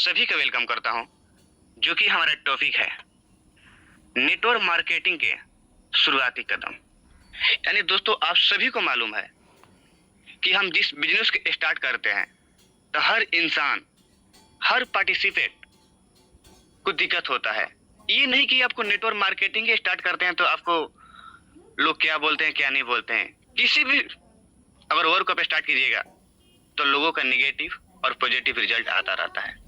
सभी का वेलकम करता हूं, जो कि हमारा टॉपिक है नेटवर्क मार्केटिंग के शुरुआती कदम। यानी दोस्तों, आप सभी को मालूम है कि हम जिस बिजनेस को स्टार्ट करते हैं तो हर इंसान, हर पार्टिसिपेंट को दिक्कत होता है। ये नहीं कि आपको नेटवर्क मार्केटिंग के स्टार्ट करते हैं तो आपको लोग क्या बोलते हैं क्या नहीं बोलते हैं। किसी भी अगर वर्क आप स्टार्ट कीजिएगा तो लोगों का निगेटिव और पॉजिटिव रिजल्ट आता रहता है।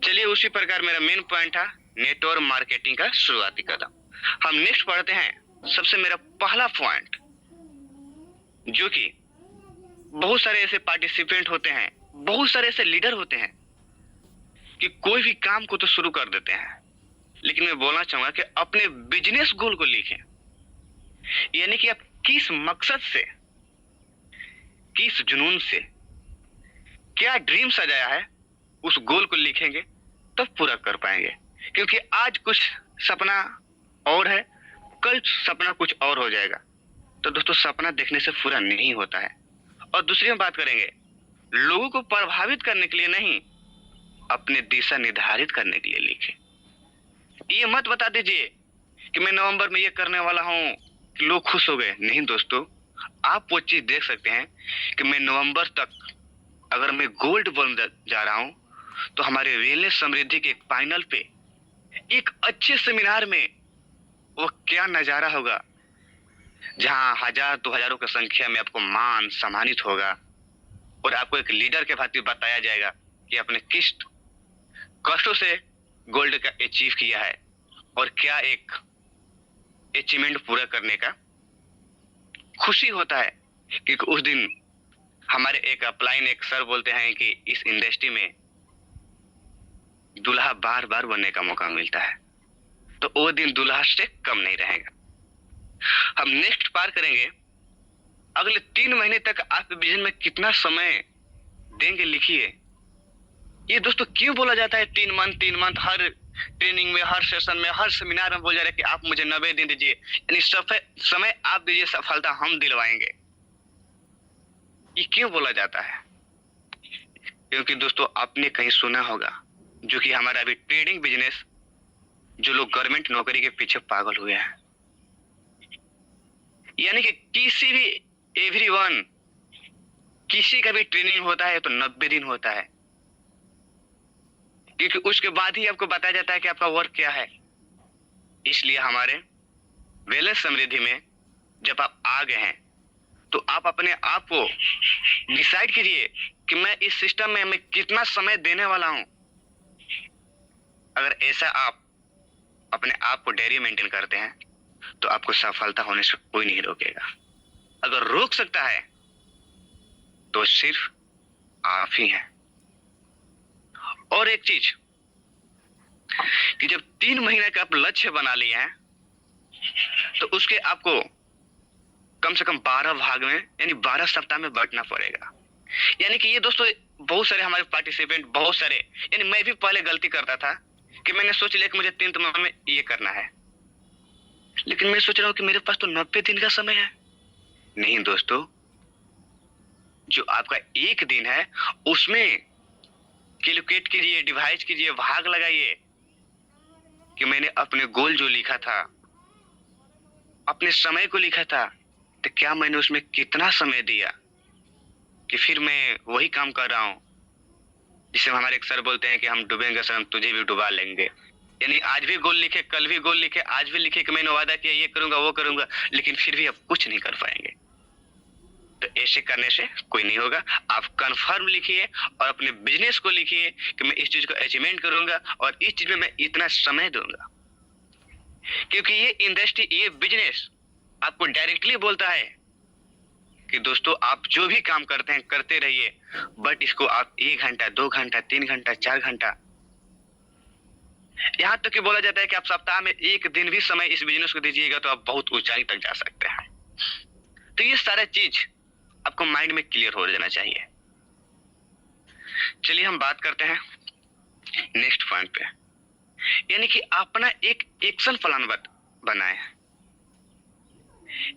चलिए, उसी प्रकार मेरा मेन पॉइंट था नेटवर्क मार्केटिंग का शुरुआती कदम। हम नेक्स्ट पढ़ते हैं। सबसे मेरा पहला पॉइंट, जो कि बहुत सारे ऐसे पार्टिसिपेंट होते हैं, बहुत सारे ऐसे लीडर होते हैं कि कोई भी काम को तो शुरू कर देते हैं, लेकिन मैं बोलना चाहूंगा कि अपने बिजनेस गोल को लिखें। यानी कि आप किस मकसद से, किस जुनून से, क्या ड्रीम सजाया है, उस गोल को लिखेंगे तब पूरा कर पाएंगे। क्योंकि आज कुछ सपना और है, कल सपना कुछ और हो जाएगा। तो दोस्तों, सपना देखने से पूरा नहीं होता है। और दूसरी हम बात करेंगे, लोगों को प्रभावित करने के लिए नहीं, अपने दिशा निर्धारित करने के लिए लिखें। ये मत बता दीजिए कि मैं नवंबर में ये करने वाला हूं कि लोग खुश हो गए। नहीं दोस्तों, आप वो चीज देख सकते हैं कि मैं नवंबर तक अगर मैं गोल्ड बन जा रहा हूं तो हमारे वेलनेस समृद्धि के फाइनल पे एक अच्छे सेमिनार में वो क्या नजारा होगा, जहां हजार दो हजारों की संख्या में आपको मान सम्मानित होगा और आपको एक लीडर के भांति बताया जाएगा कि आपने किस कष्टों से गोल्ड का अचीव किया है और क्या एक अचीवमेंट पूरा करने का खुशी होता है। क्योंकि उस दिन हमारे एक अपलाइन एक सर बोलते हैं कि इस इंडस्ट्री में दूल्हा बार बार बनने का मौका मिलता है, तो वो दिन दूल्हा से कम नहीं रहेगा। हम नेक्स्ट पार करेंगे, अगले 3 महीने तक आप बिजनेस में कितना समय देंगे लिखिए। ये दोस्तों क्यों बोला जाता है 3 मंथ हर ट्रेनिंग में, हर सेशन में, हर सेमिनार में बोला जा रहा है कि आप मुझे 90 दिन दीजिए, यानी समय आप दीजिए, सफलता हम दिलवाएंगे। ये क्यों बोला जाता है? क्योंकि दोस्तों, आपने कहीं सुना होगा, जो कि हमारा अभी ट्रेडिंग बिजनेस, जो लोग गवर्नमेंट नौकरी के पीछे पागल हुए हैं, यानी कि किसी भी एवरीवन, किसी का भी ट्रेनिंग होता है तो 90 दिन होता है, क्योंकि उसके बाद ही आपको बताया जाता है कि आपका वर्क क्या है। इसलिए हमारे वेलनेस समृद्धि में जब आप आ गए हैं तो आप अपने आप को डिसाइड कीजिए कि मैं इस सिस्टम में मैं कितना समय देने वाला हूं। अगर ऐसा आप अपने आप को डायरी मेंटेन करते हैं तो आपको सफलता होने से कोई नहीं रोकेगा। अगर रोक सकता है तो सिर्फ आप ही हैं। और एक चीज कि जब 3 महीने का आप लक्ष्य बना लिए हैं तो उसके आपको कम से कम 12 भाग में, यानी 12 सप्ताह में बांटना पड़ेगा। यानी कि ये दोस्तों, बहुत सारे हमारे पार्टिसिपेंट, बहुत सारे, यानी मैं भी पहले गलती करता था कि मैंने सोच लिया कि मुझे 3 माह में ये करना है, लेकिन मैं सोच रहा हूं कि मेरे पास तो 90 दिन का समय है। नहीं दोस्तों, जो आपका एक दिन है उसमें कैलकुलेट कीजिए, डिवाइड कीजिए, भाग लगाइए कि मैंने अपने गोल जो लिखा था, अपने समय को लिखा था, तो क्या मैंने उसमें कितना समय दिया कि फिर मैं वही काम कर रहा हूं जिसे हमारे एक सर बोलते हैं कि हम डूबेंगे सर, हम तुझे भी डुबा लेंगे। यानी आज भी गोल लिखे, कल भी गोल लिखे, आज भी लिखे कि मैंने वादा किया ये करूंगा वो करूंगा, लेकिन फिर भी आप कुछ नहीं कर पाएंगे। तो ऐसे करने से कोई नहीं होगा। आप कंफर्म लिखिए और अपने बिजनेस को लिखिए कि मैं इस चीज को अचीवमेंट करूंगा और इस चीज में मैं इतना समय दूंगा। क्योंकि ये इंडस्ट्री, ये बिजनेस आपको डायरेक्टली बोलता है कि दोस्तों, आप जो भी काम करते हैं करते रहिए, बट इसको आप 1 घंटा, 2 घंटा, 3 घंटा, 4 घंटा, यहां तक कि बोला जाता है कि आप सप्ताह में 1 दिन भी समय इस बिजनेस को दीजिएगा तो आप बहुत ऊंचाई तक जा सकते हैं। तो ये सारा चीज आपको माइंड में क्लियर हो जाना चाहिए। चलिए हम बात करते हैं नेक्स्ट पॉइंट पे, यानी कि अपना एक एक्शन प्लान बनाए।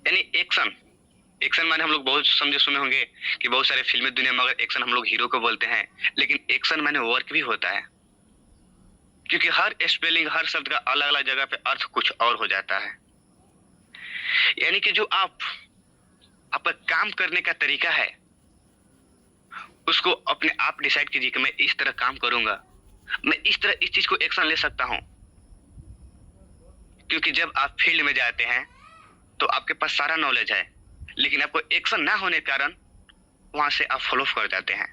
यानी एक्शन माने हम लोग बहुत समझे सुने होंगे कि बहुत सारे फिल्मी दुनिया में अगर एक्शन हम लोग हीरो को बोलते हैं, लेकिन एक्शन माने वर्क भी होता है। क्योंकि हर स्पेलिंग, हर शब्द का अलग अलग जगह पे अर्थ कुछ और हो जाता है। यानी कि जो आपका काम करने का तरीका है, उसको अपने आप डिसाइड कीजिए कि मैं इस तरह काम करूंगा, मैं इस तरह इस चीज को एक्शन ले सकता हूं। क्योंकि जब आप फील्ड में जाते हैं तो आपके पास सारा नॉलेज है, लेकिन आपको एक्शन ना होने के कारण वहां से आप फॉलो कर जाते हैं।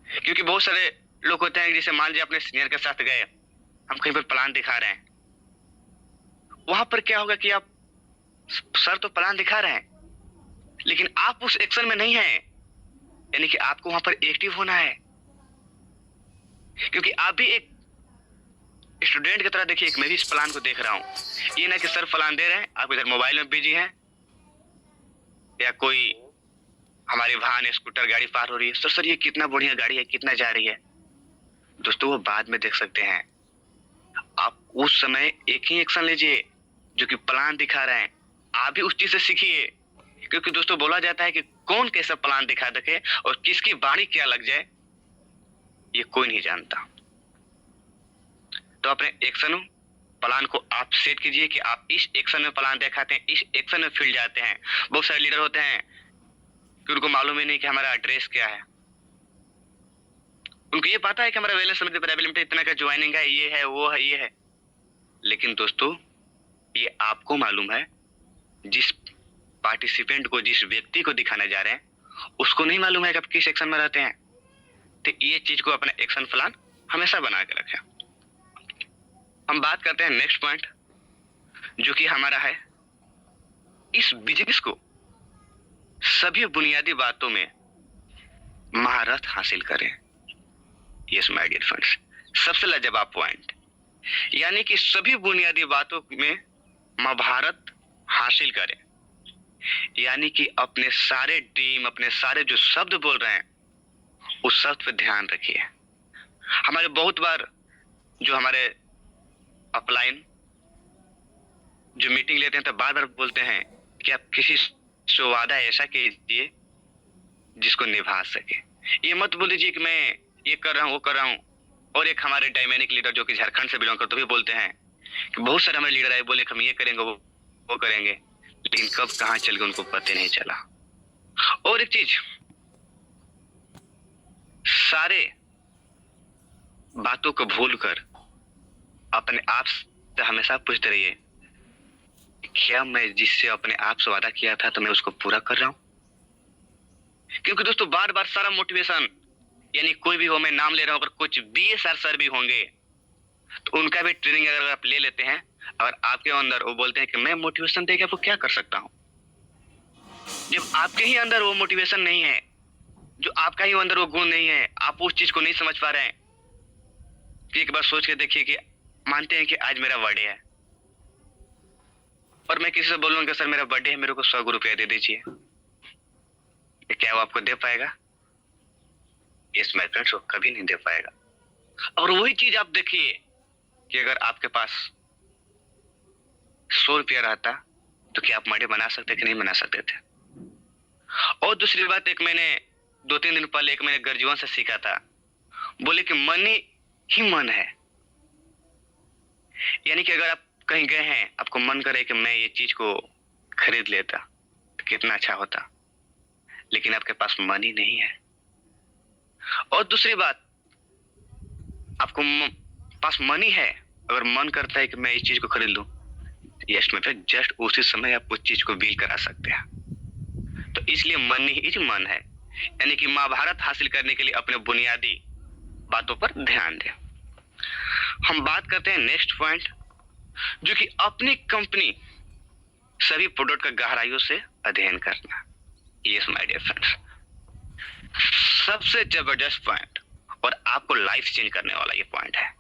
क्योंकि बहुत सारे लोग होते हैं, जैसे मान लीजिए अपने सीनियर के साथ गए, हम कहीं पर प्लान दिखा रहे हैं, वहां पर क्या होगा कि आप, सर तो प्लान दिखा रहे हैं लेकिन आप उस एक्शन में नहीं हैं। यानी कि आपको वहां पर एक्टिव होना है, क्योंकि आप भी एक स्टूडेंट की तरह देखिए, मैं भी इस प्लान को देख रहा हूँ। ये ना कि सर प्लान दे रहे हैं, आप इधर मोबाइल में बिजी हैं, या कोई हमारी वाहन स्कूटर गाड़ी पार हो रही है, सर ये कितना बढ़िया गाड़ी है, कितना जा रही है। दोस्तों वो बाद में देख सकते हैं, आप उस समय एक ही एक्शन लीजिए जो कि प्लान दिखा रहे हैं। आप भी उस चीज से सीखिए, क्योंकि दोस्तों बोला जाता है कि कौन कैसा प्लान दिखा सके और किसकी बाणी क्या लग जाए ये कोई नहीं जानता। तो अपने एक्शन प्लान को आप सेट कीजिए कि आप इस एक्शन में प्लान दिखाते हैं, इस एक्शन में फील्ड जाते हैं। बहुत सारे लीडर होते हैं कि उनको मालूम ही नहीं कि हमारा एड्रेस क्या है। उनको ये पता है कि हमारा वैलेंस समिति प्राइवेट लिमिटेड इतना का ज्वाइनिंग है, ये है, वो है, ये है। लेकिन दोस्तों ये आपको मालूम है, जिस पार्टिसिपेंट को, जिस व्यक्ति को दिखाने जा रहे हैं, उसको नहीं मालूम है कि आप किस सेक्शन में रहते हैं। तो ये चीज को अपना एक्शन प्लान हमेशा बना के रखें। हम बात करते हैं नेक्स्ट पॉइंट, जो कि हमारा है, इस बिजनेस को सभी बुनियादी बातों में महारत हासिल करें। यस माय डियर फ्रेंड्स, सबसे लाजवाब पॉइंट, यानी कि सभी बुनियादी बातों में महारत हासिल करें। यानी कि अपने सारे ड्रीम, अपने सारे जो शब्द बोल रहे हैं, उस शब्द पे ध्यान रखिए। हमारे बहुत बार जो हमारे अपलाइन जो मीटिंग लेते हैं तो बार बार बोलते हैं कि आप किसी से वादा ऐसा कीजिए जिसको निभा सके। ये मत बोल दीजिए कि मैं ये कर रहा हूँ, वो कर रहा हूँ। और एक हमारे डायमेनिक लीडर जो कि झारखंड से बिलोंग करते हुए बोलते हैं कि बहुत सारे हमारे लीडर आए, बोले कि हम ये करेंगे, वो करेंगे, लेकिन कब कहाँ चल गए उनको पता नहीं चला। और एक चीज, सारे बातों को भूलकर अपने आप से हमेशा पूछते रहिए, क्या मैं जिससे अपने आप से वादा किया था तो मैं उसको पूरा कर रहा हूं? क्योंकि दोस्तों बार बार सारा मोटिवेशन, यानी कोई भी हो, मैं नाम ले रहा हूं, अगर कुछ BSR सर भी होंगे तो उनका भी ट्रेनिंग अगर आप ले लेते हैं, अगर आपके अंदर वो बोलते हैं कि मैं मोटिवेशन देके आपको क्या कर सकता हूं, जब आपके ही अंदर वो मोटिवेशन नहीं है, जो आपका ही अंदर वो गुण नहीं है, आप उस चीज को नहीं समझ पा रहे हैं, कि एक बार सोच के देखिए कि मानते हैं कि आज मेरा बर्थडे है और मैं किसी से बोलूंगा सर मेरा बर्थडे है, मेरे को 100 रुपया दे दीजिए, क्या वो आपको दे पाएगा? यस माय फ्रेंड्स, वो कभी नहीं दे पाएगा। और वही चीज आप देखिए कि अगर आपके पास 100 रुपया रहता तो क्या आप बर्थडे बना सकते कि नहीं बना सकते थे? और दूसरी बात, एक मैंने 2-3 दिन पहले एक मैंने गर्जीवन से सीखा था, बोले कि मनी ही मन है। यानी कि अगर आप कहीं गए हैं, आपको मन करे कि मैं ये चीज को खरीद लेता तो कितना अच्छा होता, लेकिन आपके पास मनी नहीं है। और दूसरी बात, आपको पास मनी है, अगर मन करता है कि मैं इस चीज को खरीद लूं, यस मतलब जस्ट उसी समय आप उस चीज को बिल करा सकते हैं। तो इसलिए मनी ही मन है। यानी कि महाभारत हासिल करने के लिए अपने बुनियादी बातों पर ध्यान दें। हम बात करते हैं नेक्स्ट पॉइंट, जो कि अपनी कंपनी सभी प्रोडक्ट का गहराइयों से अध्ययन करना। यस माय डियर फ्रेंड्स, सबसे जबरदस्त पॉइंट और आपको लाइफ चेंज करने वाला ये पॉइंट है।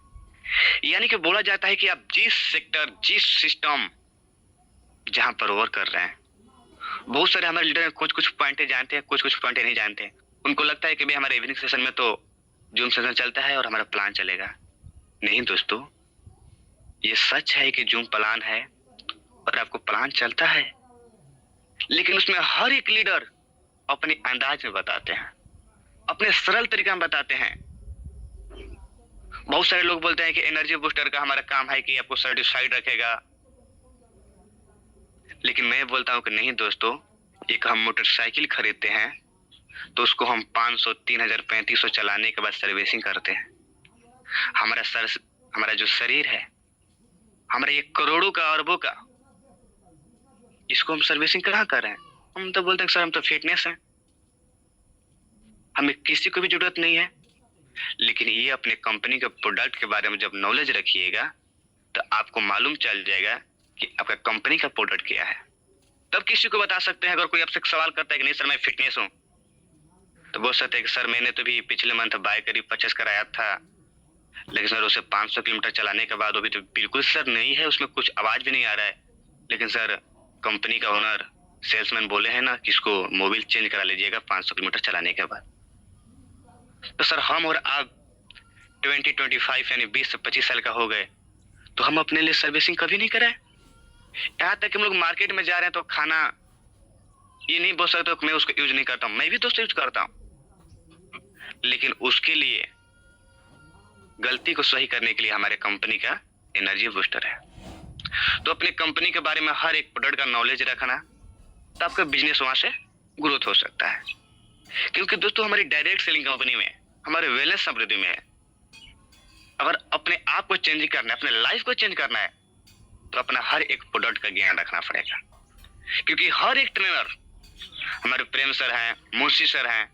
यानी कि बोला जाता है कि आप जिस सेक्टर, जिस सिस्टम जहां पर वर्क कर रहे हैं, बहुत सारे हमारे लीडर कुछ कुछ पॉइंट जानते हैं, कुछ कुछ पॉइंट नहीं जानते। उनको लगता है कि भाई हमारे इवनिंग सेशन में तो जूम सेशन चलता है और हमारा प्लान चलेगा। नहीं दोस्तों, ये सच है कि जूम प्लान है और आपको प्लान चलता है, लेकिन उसमें हर एक लीडर अपने अंदाज में बताते हैं, अपने सरल तरीका में बताते हैं। बहुत सारे लोग बोलते हैं कि एनर्जी बूस्टर का हमारा काम है कि आपको सर्टिफाइड रखेगा, लेकिन मैं बोलता हूँ कि नहीं दोस्तों, एक हम मोटरसाइकिल खरीदते हैं तो उसको हम 500, 3000, 3500 चलाने के बाद सर्विसिंग करते हैं। हमारा जो शरीर है, हमारा ये करोड़ों का, अरबों का, इसको हम सर्विसिंग कहाँ कर रहे हैं? हम तो बोलते हैं सर हम तो फिटनेस है, हमें किसी को भी जरूरत नहीं है। लेकिन ये अपने कंपनी के प्रोडक्ट के बारे में जब नॉलेज रखिएगा तो आपको मालूम चल जाएगा कि आपका कंपनी का प्रोडक्ट क्या है। तब किसी को बता सकते हैं। अगर कोई आपसे सवाल करता है कि नहीं सर मैं फिटनेस हूँ, तो बोल सकते हैं कि सर मैंने तो भी पिछले मंथ बाइक करीब 25 कराया था, लेकिन सर उसे 500 किलोमीटर चलाने के बाद अभी तो बिल्कुल सर नहीं है, उसमें कुछ आवाज भी नहीं आ रहा है। लेकिन सर कंपनी का ओनर, सेल्समैन बोले हैं ना कि इसको मोबिल चेंज करा लीजिएगा 500 किलोमीटर चलाने के बाद। तो सर हम और आप 20-25 यानी 20 से 25 साल का हो गए तो हम अपने लिए सर्विसिंग कभी नहीं कराए। यहाँ तक कि हम लोग मार्केट में जा रहे हैं तो खाना ये नहीं बोल सकते कि मैं उसको यूज नहीं करता हूँ, मैं भी दोस्तों यूज करता हूँ। लेकिन उसके लिए गलती को सही करने के लिए हमारे कंपनी का एनर्जी बूस्टर है। तो अपने कंपनी के बारे में हर एक प्रोडक्ट का नॉलेज रखना, तो आपका बिजनेस वहां से ग्रोथ हो सकता है। क्योंकि दोस्तों हमारी डायरेक्ट सेलिंग कंपनी में, हमारे वेलनेस समृद्धि में है, अगर अपने आप को चेंज करना है, अपने लाइफ को चेंज करना है, तो अपना हर एक प्रोडक्ट का ज्ञान रखना पड़ेगा। क्योंकि हर एक ट्रेनर, हमारे प्रेम सर हैं, मुंशी सर हैं,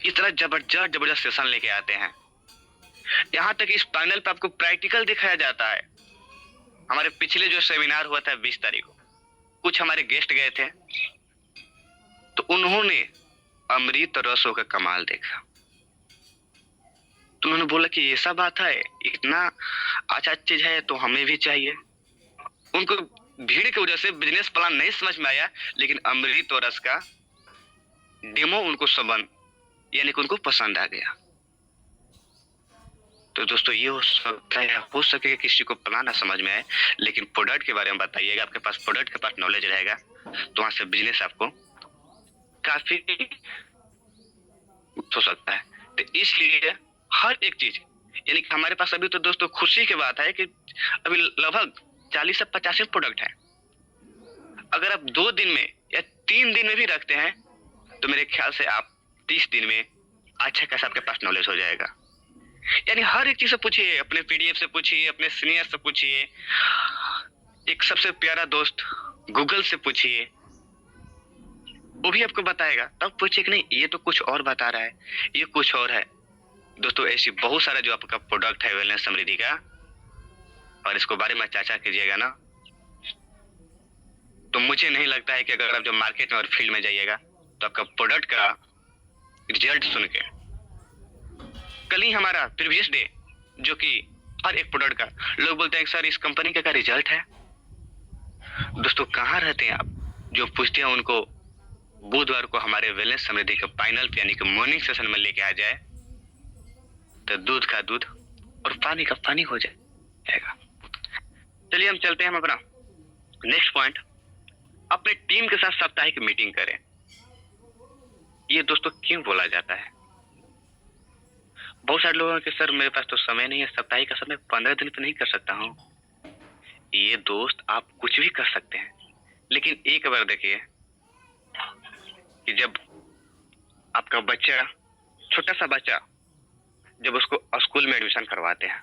इस तरह जबरदस्त सेशन लेके आते हैं। यहाँ तक इस पैनल पे आपको प्रैक्टिकल दिखाया जाता है। हमारे पिछले जो सेमिनार हुआ था 20 तारीख को, कुछ हमारे गेस्ट गए थे तो उन्होंने अमृत रसों का कमाल देखा। तो उन्होंने बोला कि ऐसा बात है, इतना अच्छा चीज है तो हमें भी चाहिए। उनको भीड़ की वजह से बिजनेस प्लान नहीं समझ में आया, लेकिन अमृत और रस का डेमो उनको यानी कि उनको पसंद आ गया। तो दोस्तों ये हो सके किसी को प्लान ना समझ में आए, लेकिन प्रोडक्ट के बारे में बताइएगा, आपके पास प्रोडक्ट के पास नॉलेज रहेगा तो वहां से बिजनेस आपको काफी हो सकता है। तो इसलिए हर एक चीज, यानी कि हमारे पास अभी तो दोस्तों खुशी की बात है कि अभी लगभग 40 से 85 प्रोडक्ट है। अगर आप 2 दिन में या 3 दिन में भी रखते हैं तो मेरे ख्याल से आप 30 दिन में अच्छा खासा आपके पास नॉलेज हो जाएगा। यानी हर एक चीज से पूछिए, अपने पीडीएफ से पूछिए, अपने सीनियर से पूछिए, एक सबसे प्यारा दोस्त गूगल से पूछिए, वो भी आपको बताएगा। तब पूछिए कि नहीं ये तो कुछ और बता रहा है, ये कुछ और है। दोस्तों ऐसी बहुत सारा जो आपका प्रोडक्ट है वेलनेस समृद्धि का, और इसको बारे में चर्चा कीजिएगा ना, तो मुझे नहीं लगता है कि अगर आप जब मार्केट में और फील्ड में जाइएगा तो आपका प्रोडक्ट का रिजल्ट सुन के, कल ही हमारा प्रीवियस डे जो कि हर एक प्रोडक्ट का लोग बोलते हैं सर इस कंपनी का रिजल्ट है। दोस्तों कहाँ रहते हैं आप? जो पूछते हैं उनको बुधवार को हमारे वेलनेस समृद्धि के फाइनल यानी कि मॉर्निंग सेशन में लेके आ जाए तो दूध का दूध और पानी का पानी हो जाएगा। चलिए हम चलते हैं, हम अपना नेक्स्ट पॉइंट, अपने टीम के साथ साप्ताहिक मीटिंग करें। ये दोस्तों क्यों बोला जाता है? बहुत सारे लोग हैं कि सर मेरे पास तो समय नहीं है, साप्ताहिक का समय 15 दिन पे नहीं कर सकता हूँ। ये दोस्त आप कुछ भी कर सकते हैं, लेकिन एक बार देखिए कि जब आपका बच्चा, छोटा सा बच्चा, जब उसको स्कूल में एडमिशन करवाते हैं,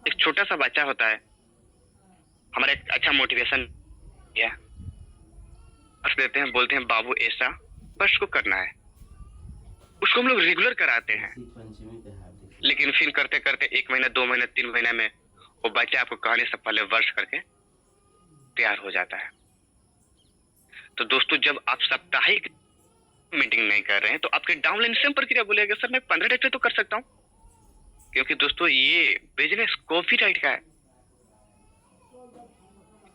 एक छोटा सा बच्चा होता है, हमारा एक अच्छा मोटिवेशन है, बस देते हैं, बोलते हैं बाबू ऐसा बस को करना है, उसको हम लोग रेगुलर कराते हैं। लेकिन फिर करते करते 1 महीना, 2 महीना, 3 महीना में वो बच्चा आपको कहने से पहले वर्ष करके तैयार हो जाता है। तो दोस्तों जब आप साप्ताहिक मीटिंग नहीं कर रहे हैं तो आपके डाउनलाइन सेम प्रक्रिया बोलेगा सर मैं 15 डेज पे तो कर सकता हूँ, क्योंकि दोस्तों ये बिजनेस कॉपीराइट का है।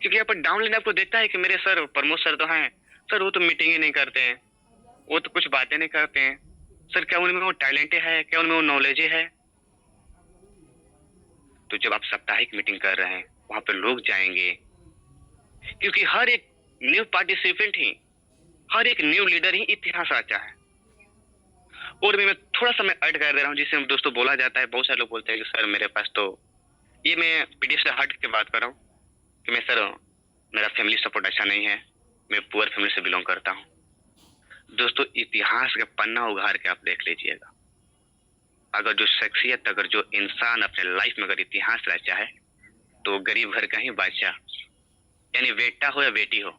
क्योंकि यहाँ पर डाउनलाइन आपको देखता है कि मेरे सर प्रमोद सर तो हैं, सर वो तो मीटिंग ही नहीं करते हैं, वो तो कुछ बातें नहीं करते हैं, सर क्या उनमें वो टैलेंट है, क्या उनमें वो नॉलेज है? तो जब आप साप्ताहिक मीटिंग कर रहे हैं वहां पर लोग जाएंगे, क्योंकि हर एक न्यू पार्टिसिपेंट ही, हर एक न्यू लीडर ही इतिहास रचा है। और भी मैं थोड़ा सा मैं ऐड कर दे रहा हूँ, जिससे दोस्तों बोला जाता है, बहुत सारे लोग बोलते हैं कि सर मेरे पास तो, ये मैं पीडीएफ से हट के बात कर रहा हूँ कि मैं सर मेरा फैमिली सपोर्ट अच्छा नहीं है, मैं पुअर फैमिली से बिलोंग करता हूँ। दोस्तों इतिहास का पन्ना उघाड़ के आप देख लीजिएगा, अगर जो शख्सियत, अगर जो इंसान अपने लाइफ में अगर इतिहास रचा है तो गरीब घर का ही बादशाह, यानी बेटा हो या बेटी हो।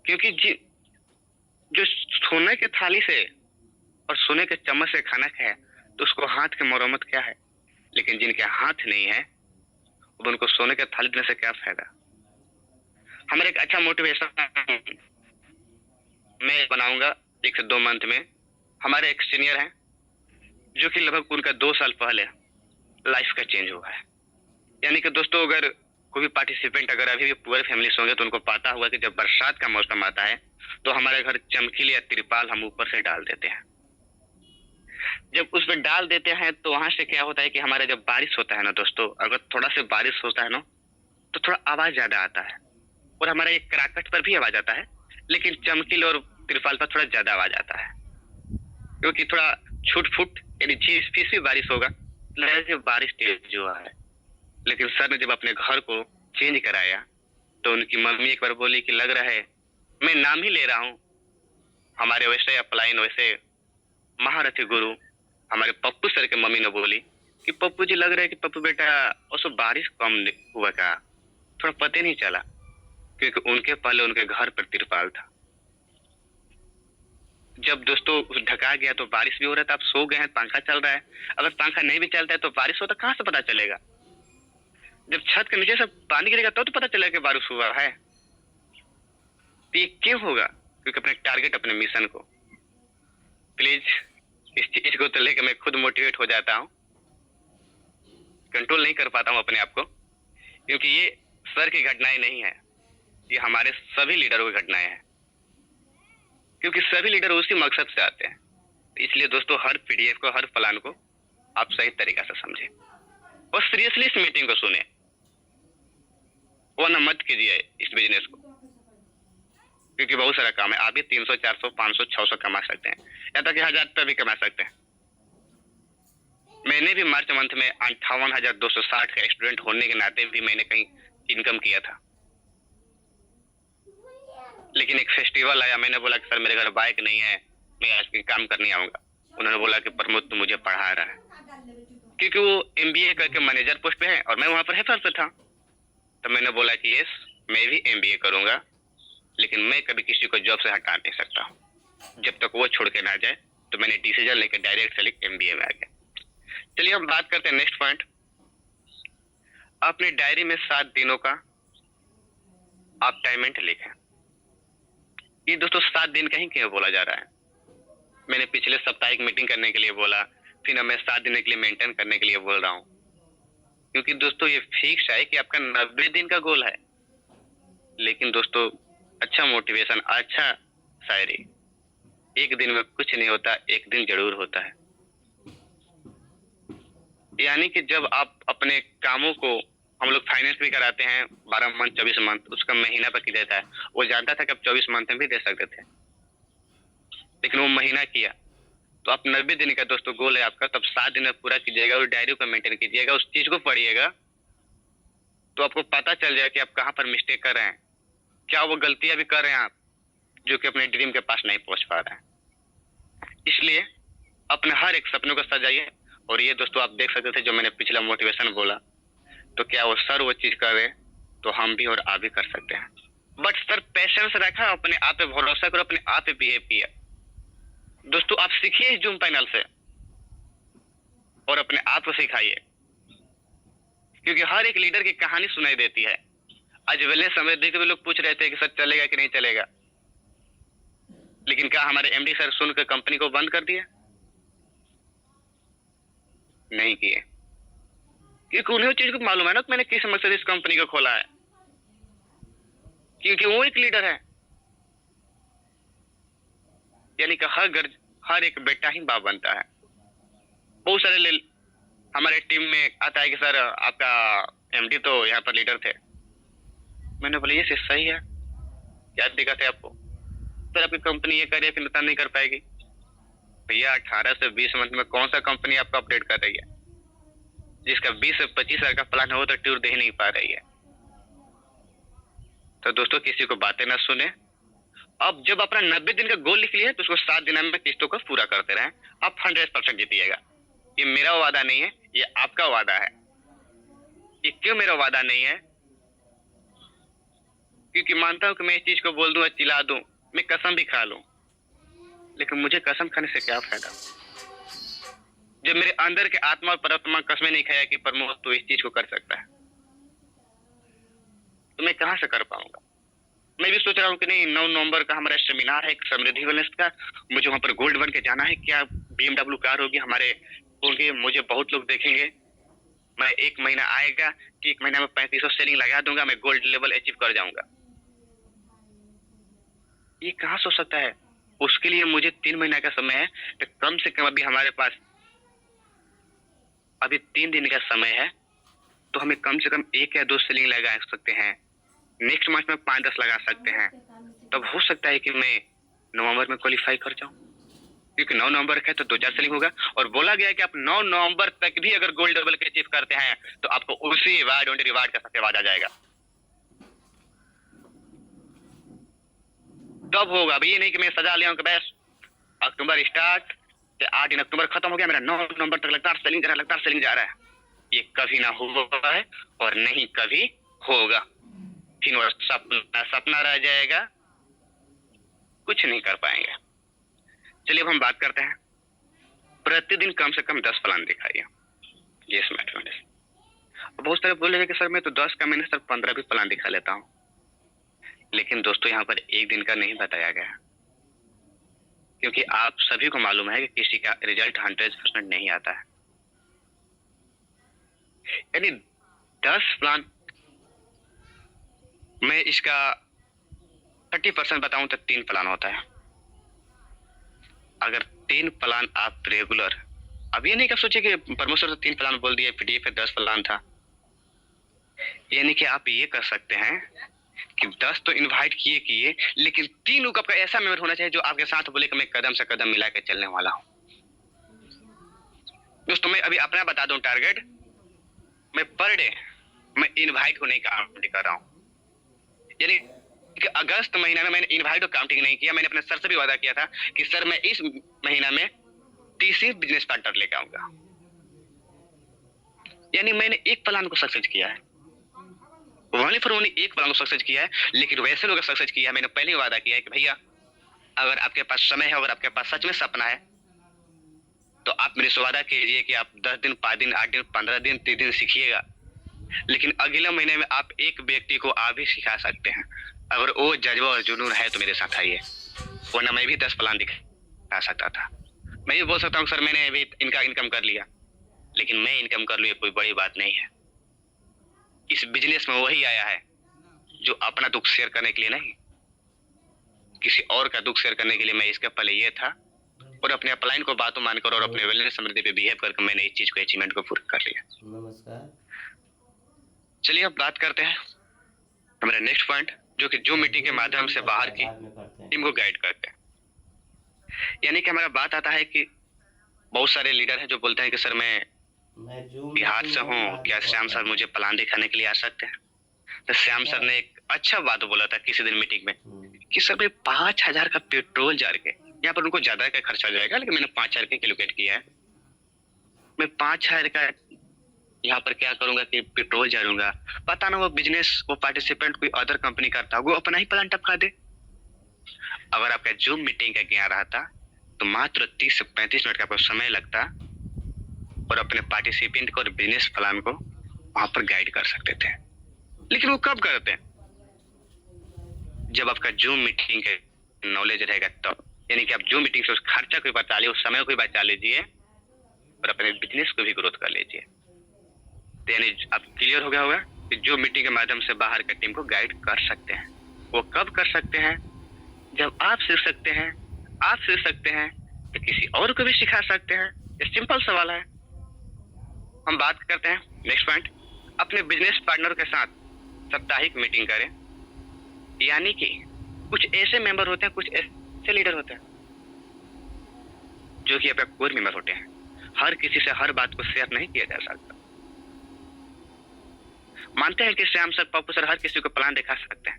क्योंकि जो सोने के थाली से और सोने के चम्मच से खाना खाए तो उसको हाथ की मरम्मत क्या है, लेकिन जिनके हाथ नहीं है अब उनको सोने के थाली देने से क्या फायदा। हमारा एक अच्छा मोटिवेशन मैं बनाऊंगा 1 से 2 मंथ में। हमारे एक सीनियर हैं जो कि लगभग उनका 2 साल पहले लाइफ का चेंज हुआ है। यानी कि दोस्तों अगर कोई भी पार्टिसिपेंट अगर अभी भी पुअर फैमिली से होंगे तो उनको पता हुआ कि जब बरसात का मौसम आता है तो हमारे घर चमकीले या तिरपाल हम ऊपर से डाल देते हैं। जब उस पर डाल देते हैं तो वहां से क्या होता है कि हमारे जब बारिश होता है ना दोस्तों, अगर थोड़ा सा बारिश होता है ना तो थोड़ा आवाज ज्यादा आता है, और हमारा एक कराकट पर भी आवाज आता है, लेकिन चमकीले और तिरपाल पर थोड़ा ज्यादा आवाज आता है, क्योंकि थोड़ा छूट फूट यानी झीस फीस भी बारिश होगा तो बारिश तेज हुआ है। लेकिन सर ने जब अपने घर को चेंज कराया तो उनकी मम्मी एक बार बोली कि लग रहा है, मैं नाम ही ले रहा हूँ, हमारे वैसे अपलाइन वैसे महारथी गुरु हमारे पप्पू सर के मम्मी ने बोली कि पप्पू जी लग रहा है कि पप्पू बेटा उसको बारिश कम हुआ का, थोड़ा पता नहीं चला, क्योंकि उनके पहले उनके घर पर तिरपाल था। जब दोस्तों ढका गया तो बारिश भी हो रहा था, आप सो गए हैं, पंखा चल रहा है, अगर पंखा नहीं भी चलता है तो बारिश हो तो कहाँ से पता चलेगा। जब छत के नीचे से पानी गिरेगा तो पता चलेगा कि बारिश हुआ है। तो ये क्यों होगा, क्योंकि अपने टारगेट अपने मिशन को, प्लीज इस चीज को तो लेकर मैं खुद मोटिवेट हो जाता हूँ, कंट्रोल नहीं कर पाता हूँ अपने आप को, क्योंकि ये सर की घटनाएं नहीं है, ये हमारे सभी लीडरों की घटनाएं हैं, क्योंकि सभी लीडर उसी मकसद से आते हैं। इसलिए दोस्तों हर पीडीएफ को, हर प्लान को आप सही तरीका से समझें और सीरियसली इस मीटिंग को सुने, वरना मत कीजिए इस बिजनेस को, क्योंकि बहुत सारा काम है। आप भी 300, 400, 500, 600 कमा सकते हैं, या तक 1000 रुपया भी कमा सकते हैं। मैंने भी मार्च मंथ में 58,260 का स्टूडेंट होने के नाते भी मैंने कहीं इनकम किया था, लेकिन एक फेस्टिवल आया, मैंने बोला कि सर मेरे घर बाइक नहीं है, मैं आज कहीं काम करने आऊंगा। उन्होंने बोला कि प्रमोद तू मुझे पढ़ा रहा है, क्योंकि वो एमबीए करके मैनेजर पोस्ट पे है और मैं वहां पर हेफर पे था। तो मैंने बोला कि यस मैं भी एमबीए करूंगा, लेकिन मैं कभी किसी को जॉब से हटा नहीं सकता, जब तक वो छोड़ के ना जाए। तो मैंने डिसीजन लेकर डायरेक्ट सेलेक्ट एमबीए में आ गया। चलिए हम बात करते हैं नेक्स्ट पॉइंट। अपने डायरी में 7 दिनों का आप टाइमेंट लिखें। ये दोस्तों 7 दिन का ही क्यों बोला जा रहा है, मैंने पिछले सप्ताह एक मीटिंग करने के लिए बोला, फिर अब मैं 7 दिन के लिए मेंटेन करने के लिए बोल रहा हूँ, क्योंकि दोस्तों ये फिक्स है कि आपका 90 दिन का गोल है। लेकिन दोस्तों अच्छा मोटिवेशन, अच्छा शायरी, एक दिन में कुछ नहीं होता, एक दिन जरूर होता है। यानी कि जब आप अपने कामों को, हम लोग फाइनेंस भी कराते हैं 12 मंथ 24 मंथ, उसका महीना पर की देता है, वो जानता था कि आप 24 मंथ में भी दे सकते थे, लेकिन वो महीना किया। तो आप 90 दिन का दोस्तों गोल है आपका, तब 7 दिन में पूरा कीजिएगा और डायरी को मेंटेन कीजिएगा, उस चीज को पढ़िएगा तो आपको पता चल जाएगा कि आप कहाँ पर मिस्टेक कर रहे हैं, क्या वो गलतियां भी कर रहे हैं आप जो कि अपने ड्रीम के पास नहीं पहुंच पा रहे हैं। इसलिए अपने हर एक सपनों को सजाइए। और ये दोस्तों आप देख सकते थे जो मैंने पिछला मोटिवेशन बोला, तो क्या वो सर वो चीज कर रहे तो हम भी और आप भी कर सकते हैं। बट सर पेशेंस रखा, अपने आप पे भरोसा करो, अपने आप पे बिहेव किया। दोस्तों आप सीखिए इस जूम पैनल से और अपने आप को सिखाइए, क्योंकि हर एक लीडर की कहानी सुनाई देती है। आज वेले समय देख के लोग पूछ रहे थे कि सर चलेगा कि नहीं चलेगा, लेकिन क्या हमारे एमडी सर सुनकर कंपनी को बंद कर दिया? नहीं किए, क्योंकि उन्हें चीज को मालूम है ना कि मैंने किस मकसद से इस कंपनी को खोला है, क्योंकि वो एक लीडर है। यानी कि हर एक बेटा ही बाप बनता है। बहुत सारे हमारे टीम में आता है कि सर आपका एमडी तो यहाँ पर लीडर थे। मैंने बोला ये सही है, क्या दिक्कत है आपको? सर आपकी कंपनी ये करे फिर नहीं कर पाएगी। भैया 18 से 20 मंथ में कौन सा कंपनी आपको अपडेट कर रही है? जिसका 20 से 25 हजार का प्लान हो तो टूर दे ही नहीं पा रही है। तो दोस्तों किसी को बातें ना सुने। अब जब अपना 90 दिन का गोल लिख लिया है तो उसको 7 दिन में किस्तों को पूरा करते रहें। आप 100% जीतिएगा। ये मेरा वादा नहीं है, ये आपका वादा है। ये क्यों मेरा वादा नहीं है? क्योंकि मानता हूं कि मैं इस चीज को बोल दूं, चिल्ला दूं, मैं कसम भी खा लूं, लेकिन मुझे कसम खाने से क्या फायदा जब मेरे अंदर के आत्मा और परमात्मा कसमें नहीं खाया कि प्रमोद तो इस चीज को कर सकता है, तो मैं कहां से कर पाऊंगा? मैं भी सोच रहा हूँ कि नहीं, 9 नवंबर का हमारा सेमिनार है एक समृद्धि वेलनेस का, मुझे वहां पर गोल्ड बन के जाना है। क्या BMW कार होगी हमारे, होंगे, मुझे बहुत लोग देखेंगे। मैं 1 महीना आएगा कि 1 महीना में 3500 सेलिंग लगा दूंगा, मैं गोल्ड लेवल अचीव कर जाऊंगा। ये कहाँ सोच सकता है? उसके लिए मुझे 3 महीना का समय है, तो कम से कम अभी हमारे पास अभी 3 दिन का समय है, तो हमें कम से कम 1 या 2 सेलिंग लगा सकते हैं। नेक्स्ट मंथ में 5-10 लगा सकते हैं। तब हो सकता है कि मैं नवंबर में क्वालिफाई कर जाऊं, क्योंकि 9 नवंबर है तो 2-4 सेलिंग होगा। और बोला गया है कि आप 9 नवंबर तक भी अगर गोल्ड लेवल के अचीव करते हैं तो आपको उसी रिवार्ड का सत्यवाद आ जाएगा। तब होगा। अभी ये नहीं कि मैं सजा लिया हूं कि बस अक्टूबर स्टार्ट, 8 दिन अक्टूबर खत्म हो गया, मेरा 9 नवंबर तक लगातार सेलिंग जा रहा है। ये कभी ना हुआ है और नहीं कभी होगा। फिर वो सपना रह जाएगा, कुछ नहीं कर पाएंगे। चलिए अब हम बात करते हैं। प्रतिदिन कम से कम 10 प्लान दिखाइए। Yes mathematics. बहुत सारे बोलेंगे कि सर मैं तो 10 का, मैंने सर 15 भी प्लान दिखा लेता हूँ। लेकिन दोस्तों यहाँ पर एक दिन का नहीं बताया गया, क्योंकि आप सभी को मालूम है कि किसी का रिजल्ट 100% नहीं आता है। यानी 10 प्लान, मैं इसका 30% बताऊं तो 3 प्लान होता है। अगर 3 प्लान आप रेगुलर, अब ये नहीं कि आप सोचिए कि परमेश्वर तो 3 प्लान बोल दिए, PDF पे 10 प्लान था। यानी कि आप ये कर सकते हैं कि 10 तो इनवाइट किए, लेकिन 3 लोग आपका ऐसा मेंबर होना चाहिए जो आपके साथ बोले कि मैं कदम से कदम मिला के चलने वाला हूं। दोस्तों मैं अभी अपना बता दूं टारगेट, मैं पर डे मैं इनवाइट को नहीं काउंट कर रहा हूं। यानी कि अगस्त महीना में मैंने इनवाइट को काउंटिंग नहीं किया। मैंने अपने सर से भी वादा किया था कि सर मैं इस महीना में 30 बिजनेस पार्टनर लेकर आऊंगा। यानी मैंने एक प्लान को सक्सेस किया है, ओनली फॉर ओनली एक प्लान को सक्सेस किया है। लेकिन वैसे लोग सक्सेस किया है, मैंने पहले ही वादा किया है कि भैया अगर आपके पास समय है, अगर आपके पास सच में सपना है, तो आप मेरे से वादा कीजिए कि आप 10 दिन, 5 दिन, 8 दिन, 15 दिन, 30 दिन सीखिएगा, लेकिन अगले महीने में आप एक व्यक्ति को आप भी सिखा सकते हैं। अगर वो जज्बा और जुनून है तो मेरे साथ आइए, वरना मैं भी 10 प्लान दिखा सकता था। मैं ये बोल सकता हूँ सर मैंने अभी इनका इनकम कर लिया, लेकिन मैं इनकम कर लूँ कोई बड़ी बात नहीं है। इस बिजनेस में वही आया है जो अपना दुख शेयर करने के लिए नहीं, किसी और का दुख शेयर करने के लिए। मैं इसके पहले ये था और अपने अपलाइन को बातों मानकर और अपने वेलनेस समृद्धि पे बिहेव करके मैंने इस चीज को, अचीवमेंट को पूरा कर लिया। नमस्कार। चलिए अब बात करते हैं हमारा नेक्स्ट पॉइंट, जो कि जूम मीटिंग के माध्यम से बाहर की टीम को गाइड करते हैं। यानी कि हमारा बात आता है कि बहुत सारे लीडर हैं जो बोलते हैं कि सर मैं बिहार से हूँ, क्या श्याम सर मुझे प्लान दिखाने के लिए आ सकते हैं? तो श्याम सर ने एक अच्छा बात बोला था किसी दिन मीटिंग में कि सर मैं 5000 का पेट्रोल जार के, यहाँ पर उनको ज्यादा का खर्चा हो जाएगा, लेकिन मैंने 5000 का कैलकुलेट किया है। मैं 5000 का यहाँ पर क्या करूंगा कि पेट्रोल जारूंगा। पता ना वो बिजनेस, वो पार्टिसिपेंट कोई अदर कंपनी करता, वो अपना ही प्लान टपका दे। अगर आपका जूम मीटिंग का ज्ञान रहता तो मात्र 30 से 35 मिनट का आपको समय लगता और अपने पार्टिसिपेंट को और बिजनेस प्लान को वहां पर गाइड कर सकते थे। लेकिन वो कब करते हैं? जब आपका जूम मीटिंग का नॉलेज रहेगा तब। यानी कि आप जूम मीटिंग से उस खर्चा को बचा लीजिए, उस समय को बचा लीजिए और अपने बिजनेस को भी ग्रोथ कर लीजिए। तो यानी आप क्लियर हो गया होगा कि जूम मीटिंग के माध्यम से बाहर की टीम को गाइड कर सकते हैं। वो कब कर सकते हैं? जब आप सीख सकते हैं, आप सीख सकते हैं तो किसी और को भी सिखा सकते हैं। ये सिंपल सवाल है। हम बात करते हैं नेक्स्ट पॉइंट, अपने बिजनेस पार्टनर के साथ साप्ताहिक मीटिंग करें। यानी कि कुछ ऐसे मेंबर होते हैं, कुछ ऐसे लीडर होते हैं जो कि आपका कोर मेंबर होते हैं। हर किसी से हर बात को शेयर नहीं किया जा सकता। मानते हैं कि श्याम सर, पप्पू सर हर किसी को प्लान दिखा सकते हैं,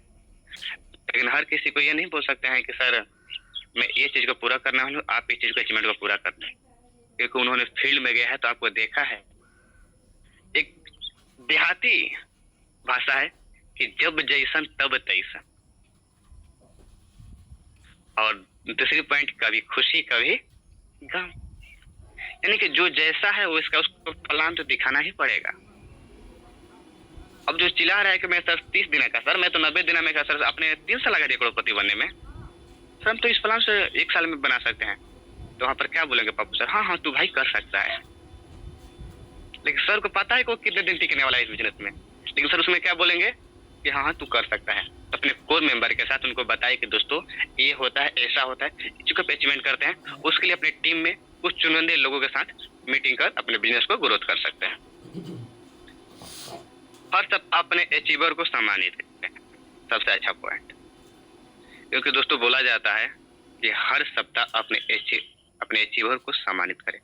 लेकिन हर किसी को ये नहीं बोल सकते हैं कि सर मैं ये चीज को पूरा करना हूँ, आप इस चीज को अचीवमेंट को पूरा करना है, क्योंकि उन्होंने फील्ड में गया है तो आपको देखा है। एक देहाती भाषा है कि जब जैसन तब तैसन, और दूसरी पॉइंट कभी खुशी कभी गम, यानी कि जो जैसा है वो इसका उसको प्लान तो दिखाना ही पड़ेगा। अब जो चिल्ला रहा है कि मैं सर 30 दिन का, सर मैं तो 90 दिन में का, सर आपने 3 साल लगा दिया करोड़पति बनने में, सर हम तो इस प्लान से 1 साल में बना सकते हैं। तो वहां पर क्या बोलेंगे पप्पू सर? हाँ हाँ तू भाई कर सकता है। लेकिन सर को पता है कि वो कितने दिन टिकने वाला है इस बिजनेस में, लेकिन सर उसमें क्या बोलेंगे कि हाँ हाँ तू कर सकता है। अपने कोर मेंबर के साथ उनको बताए कि दोस्तों ये होता है, ऐसा होता है, चूंकि अचीवमेंट करते हैं, उसके लिए अपने टीम में कुछ चुनिंदे लोगों के साथ मीटिंग कर अपने बिजनेस को ग्रोथ कर सकते हैं। हर सब अपने अचीवर को सम्मानित करते हैं, सबसे अच्छा पॉइंट। क्योंकि दोस्तों बोला जाता है कि हर सप्ताह अपने अचीवर को सम्मानित करें,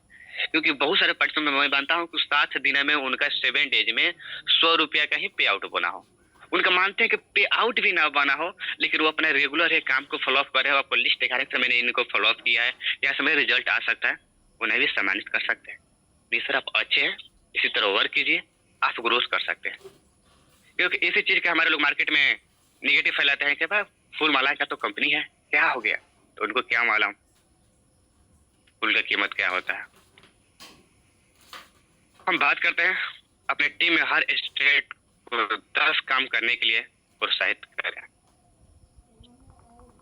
क्योंकि बहुत सारे पर्सन में मैं मानता हूँ कि 7 दिन में उनका 7 डेज में 100 रुपया का ही पे आउट बना हो। उनका मानते हैं कि पे आउट भी ना बना हो, लेकिन वो अपना रेगुलर है काम को फॉलो अप करे, आपको लिस्ट दिखा रहे हैं मैंने इनको फॉलो अप किया है, यहाँ से मेरा रिजल्ट आ सकता है, उन्हें भी सम्मानित कर सकते हैं। नहीं सर आप अच्छे हैं, इसी तरह वर्क कीजिए, आप ग्रोथ कर सकते हैं। क्योंकि इसी चीज का हमारे लोग मार्केट में निगेटिव फैलाते हैं कि भाई फूल माला का तो कंपनी है, क्या हो गया? तो उनको क्या मालूम फूल का कीमत क्या होता है। हम बात करते हैं अपने टीम में हर स्टेट को 10 काम करने के लिए प्रोत्साहित करें।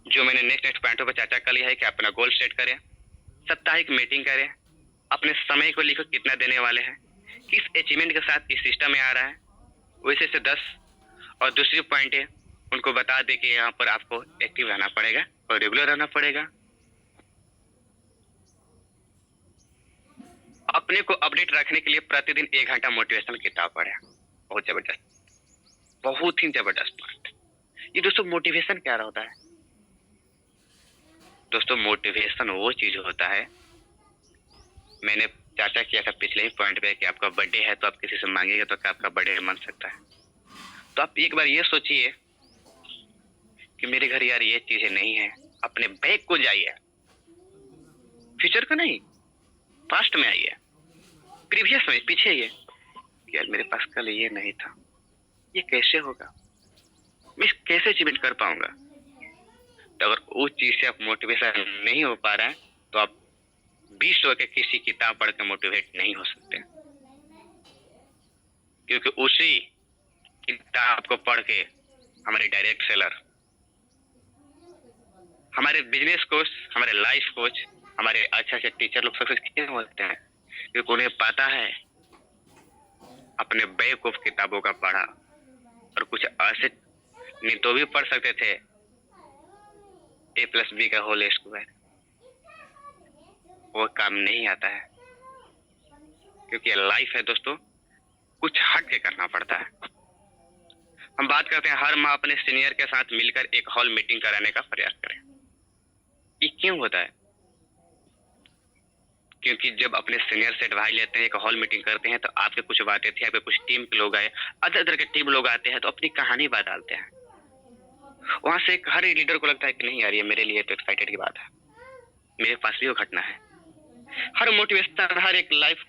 जो मैंने नेक्स्ट पॉइंटों पर चर्चा कर लिया है कि अपना गोल सेट करें, साप्ताहिक मीटिंग करें, अपने समय को लिखो कितना देने वाले हैं, किस अचीवमेंट के साथ इस सिस्टम में आ रहा है, वैसे से 10। और दूसरी पॉइंट है उनको बता दे कि यहाँ पर आपको एक्टिव रहना पड़ेगा और रेगुलर रहना पड़ेगा। अपने को अपडेट रखने के लिए प्रतिदिन 1 घंटा मोटिवेशनल किताब पढ़े। बहुत जबरदस्त, बहुत ही जबरदस्त पॉइंट। ये दोस्तों मोटिवेशन क्या होता है? दोस्तों मोटिवेशन वो चीज होता है, मैंने चर्चा किया था पिछले ही पॉइंट पे कि आपका बर्थडे है तो आप किसी से मांगेगा तो क्या आपका बर्थडे मन सकता है? तो आप एक बार ये सोचिए कि मेरे घर यार ये चीजें नहीं है, अपने बैग को जाइए, फ्यूचर का नहीं पास्ट में आइए, प्रीवियस में पीछे ये यार मेरे पास कल ये नहीं था, ये कैसे होगा, मैं कैसे अचीवमेंट कर पाऊंगा। तो अगर उस चीज से आप मोटिवेशन नहीं हो पा रहा है तो आप 20 के किसी किताब पढ़ के मोटिवेट नहीं हो सकते, क्योंकि उसी किताब को पढ़ के हमारे डायरेक्ट सेलर, हमारे बिजनेस कोच, हमारे लाइफ कोच, हमारे अच्छे टीचर लोग सक्सेस क्यों होते हैं? क्योंकि उन्हें पता है अपने बैक ऑफ किताबों का पढ़ा, और कुछ ऐसे नहीं तो भी पढ़ सकते थे A+B का होल स्क्वायर, वो काम नहीं आता है, क्योंकि लाइफ है दोस्तों, कुछ हट के करना पड़ता है। हम बात करते हैं हर माह अपने सीनियर के साथ मिलकर एक हॉल मीटिंग कराने का प्रयास करें। ये क्यों होता है? क्योंकि जब अपने सीनियर से एडवाइस लेते हैं, एक हॉल मीटिंग करते हैं, तो आपके कुछ बातें थी, आपके कुछ टीम के लोग आए, अदर के टीम लोग आते हैं तो अपनी कहानी बताते हैं। वहां से हर एक लीडर को लगता है कि नहीं यार ये मेरे लिए तो एक्साइटेड की बात है, मेरे पास भी वो घटना है। हर मोटिवेशन, हर एक लाइफ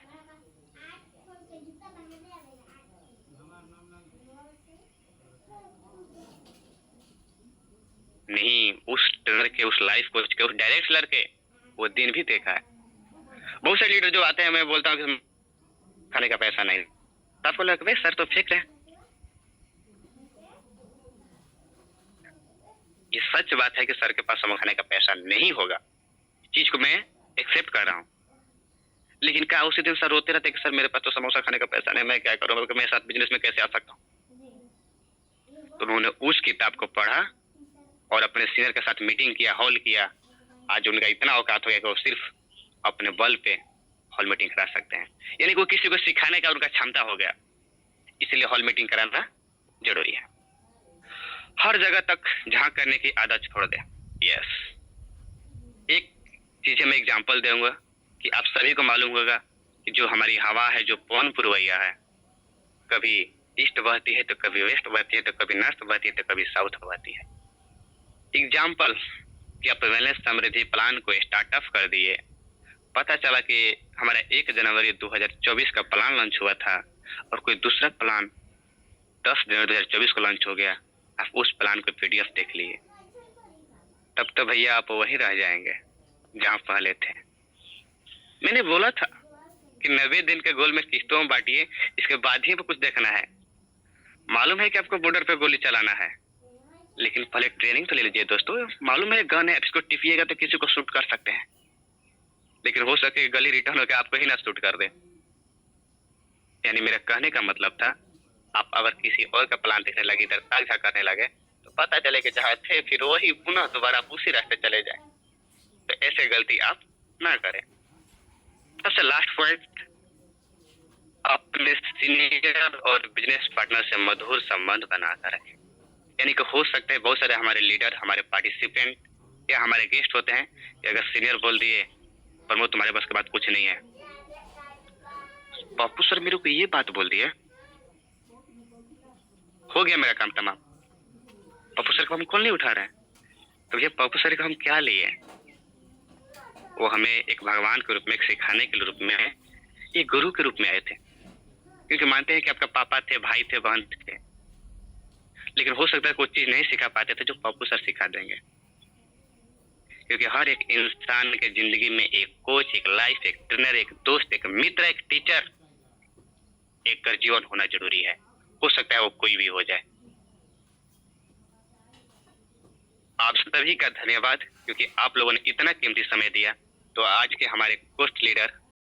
नहीं, उस ट्रेनर के, उस लाइफ कोच के, उस डायरेक्ट सेलर के वो दिन भी देखा है। बहुत सारे लीडर जो आते हैं, मैं बोलता हूँ कि खाने का पैसा नहीं, आपको लगता है सर तो फेंक रहे हैं। ये सच बात है कि सर के पास समोसा खाने का पैसा नहीं होगा, चीज को मैं एक्सेप्ट कर रहा हूँ, लेकिन क्या उसी दिन सर रोते रहते कि सर मेरे पास तो समोसा खाने का पैसा नहीं, मैं क्या करूँ, मेरे साथ बिजनेस में कैसे आ सकता हूँ? तो उन्होंने उस किताब को पढ़ा और अपने सीनियर के साथ मीटिंग किया, हॉल किया। आज उनका इतना औकात हो गया कि वो सिर्फ अपने बल पे हॉल मीटिंग करा सकते हैं, यानी कि वो किसी को सिखाने का उनका क्षमता हो गया, इसलिए हॉल मीटिंग कराना जरूरी है। हर जगह तक झांक करने की आदत छोड़ दे। यस, एक चीज मैं एग्जांपल दूंगा, कि आप सभी को मालूम होगा कि जो हमारी हवा है, जो पवन पुरवैया है, कभी ईस्ट बहती है तो कभी वेस्ट बहती है, तो कभी नॉर्थ बहती है तो कभी साउथ बहती है। एग्जाम्पल कि आप वेलनेस समृद्धि प्लान को स्टार्टअप कर दिए, पता चला कि हमारा 1 जनवरी 2024 का प्लान लॉन्च हुआ था और कोई दूसरा प्लान 10 जनवरी 2024 को लॉन्च हो गया। आप उस प्लान को पीडीएफ देख लिए, तब तो भैया आप वहीं रह जाएंगे जहाँ पहले थे। मैंने बोला था कि 90 दिन के गोल में किस्तों में बांटिए, इसके बाद ही कुछ देखना है। मालूम है कि आपको बॉर्डर पे गोली चलाना है, लेकिन पहले ट्रेनिंग तो ले लीजिए दोस्तों। मालूम है गन है, आप इसको टिपिएगा तो किसी को शूट कर सकते हैं, लेकिन हो सके गली रिटर्न होकर आपको ही ना शूट कर दे। यानी मेरा कहने का मतलब था, आप अगर किसी और का प्लान देखने लगे, इधर ताक झाक करने लगे, तो पता चले कि जहाँ थे फिर वही पुनः दोबारा आप उसी रास्ते चले जाए। तो ऐसे गलती आप ना करें। सबसे लास्ट पॉइंट, अपने सीनियर और बिजनेस पार्टनर से मधुर संबंध बनाकर रखें। यानी कि हो सकता है बहुत सारे हमारे लीडर, हमारे पार्टिसिपेंट या हमारे गेस्ट होते हैं कि अगर सीनियर बोल दिए प्रमोद तुम्हारे बस की बात कुछ नहीं है, पप्पू सर मेरे को ये बात बोल दी है, हो गया मेरा काम तमाम, पप्पू सर को हम कौन नहीं उठा रहे हैं। तो भैया पप्पू सर को हम क्या लिए, वो हमें एक भगवान के रूप में, एक सिखाने के रूप में, एक गुरु के रूप में आए थे। क्योंकि मानते हैं कि आपका पापा थे, भाई थे, बहन थे, लेकिन हो सकता है कोई चीज नहीं सिखा पाते थे जो पप्पू सर सिखा देंगे। क्योंकि हर एक इंसान के जिंदगी में एक कोच, एक लाइफ, एक ट्रेनर, एक दोस्त, एक मित्र, एक टीचर, एक कर जीवन होना जरूरी है। हो सकता है वो कोई भी हो जाए। आप सभी का धन्यवाद, क्योंकि आप लोगों ने इतना कीमती समय दिया। तो आज के हमारे कोस्ट लीडर